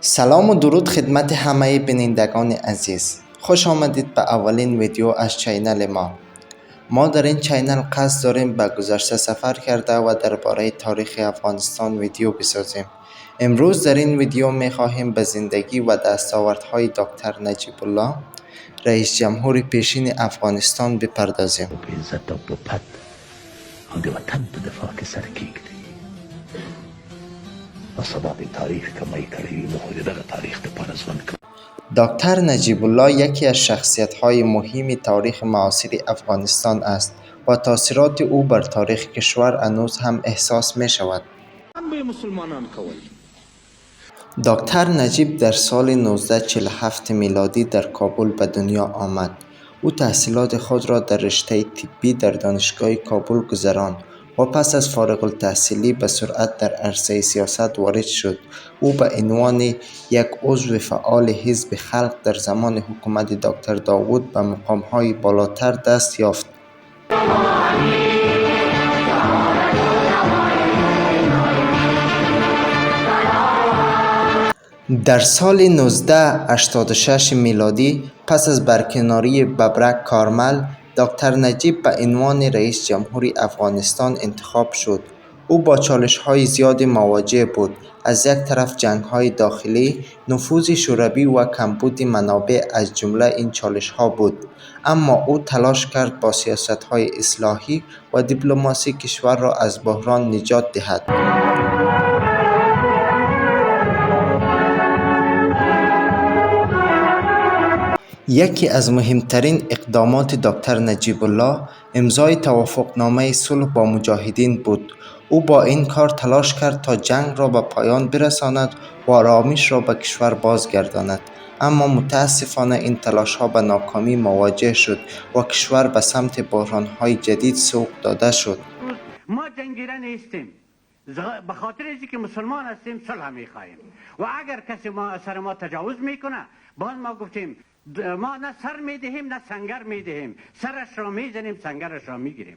سلام و درود خدمت همه بینندگان عزیز. خوش آمدید به اولین ویدیو از چینل ما در این چینل قصد داریم به گذشته سفر کرده و درباره تاریخ افغانستان ویدیو بسازیم. امروز در این ویدیو می خواهیم به زندگی و دستاوردهای دکتر نجیب الله رئیس جمهور پیشین افغانستان بپردازیم. به عزت و پد د وطن په دفاع کې سر کېږدي او سبا د تاریخ کمای کړی وي، نو خو د دغه تاریخ دپاره ژوند کوي. دکتر نجیب الله یکی از شخصیت‌های مهم تاریخ معاصر افغانستان است و تاثیرات او بر تاریخ کشور هنوز هم احساس می‌شود. دکتر نجیب در سال 1947 میلادی در کابل به دنیا آمد. او تحصیلات خود را در رشته طبی در دانشگاه کابل گذراند و پس از فارغ التحصیلی به سرعت در عرصه سیاست وارد شد. او به عنوان یک عضو فعال حزب خلق در زمان حکومت دکتر داود به مقام‌های بالاتر دست یافت. در سال 1986 میلادی پس از برکناری ببرک کارمل، دکتر نجیب به عنوان رئیس جمهور افغانستان انتخاب شد. او با چالش‌های زیادی مواجه بود. از یک طرف جنگ‌های داخلی، نفوذ شوروی و کمبود منابع از جمله این چالش‌ها بود، اما او تلاش کرد با سیاست‌های اصلاحی و دیپلماسی کشور را از بحران نجات دهد. یکی از مهمترین اقدامات دکتر نجیب الله امضای توافقنامه صلح با مجاهدین بود. او با این کار تلاش کرد تا جنگ را به پایان برساند و آرامش را به کشور بازگرداند، اما متاسفانه این تلاش‌ها به ناکامی مواجه شد و کشور به سمت بحران‌های جدید سوق داده شد. ما جنگیره نیستیم، به خاطر اینکه مسلمان هستیم صلح می‌خواهیم و اگر کسی سر ما تجاوز میکنه باز ما گفتیم ما نه سر میدهیم نه سنگر میدهیم، سرش را میزنیم سنگرش را میگیریم.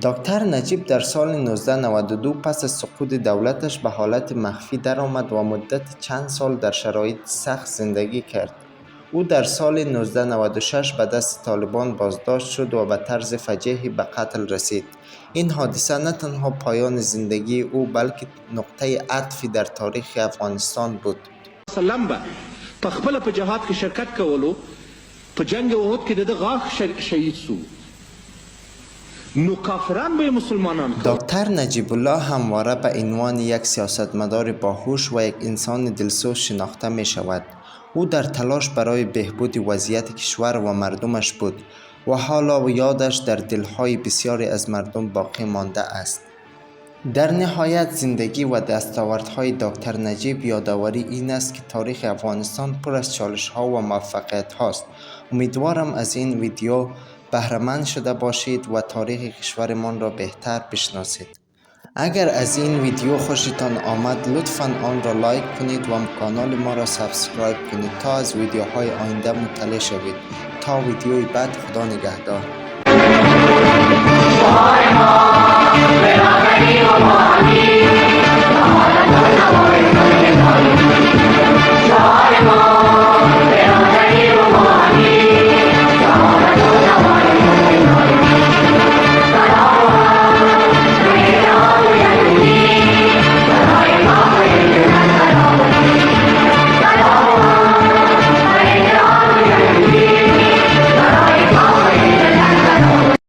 دکتر نجیب در سال 1992 پس از سقوط دولتش به حالت مخفی درآمد و مدت چند سال در شرایط سخت زندگی کرد. او در سال 1996 به دست طالبان بازداشت شد و به طرز فجیحی به قتل رسید. این حادثه نه تنها پایان زندگی او بلکه نقطه عطفی در تاریخ افغانستان بود. په خپل په جهاد کې شرکت کولو، په جنگ احد کې د غاښ شهید شو، نو کافران به مسلمانان. دکتر نجیب الله همواره به عنوان یک سیاستمدار باهوش و یک انسان دلسوز شناخته می شود. او در تلاش برای بهبود وضعیت کشور و مردمش بود و حالا یادش در دلهای بسیاری از مردم باقی مانده است. در نهایت زندگی و دستاوردهای دکتر نجیب یادآوری این است که تاریخ افغانستان پر از چالش‌ها و موفقیت هاست. امیدوارم از این ویدیو بهره‌مند شده باشید و تاریخ کشورمان را بهتر بشناسید. اگر از این ویدیو خوشتان آمد لطفاً آن را لایک کنید و کانال ما را سابسکرایب کنید تا از ویدیوهای آینده مطلع شوید. تا ویدیوی بعد، خدا نگهدار.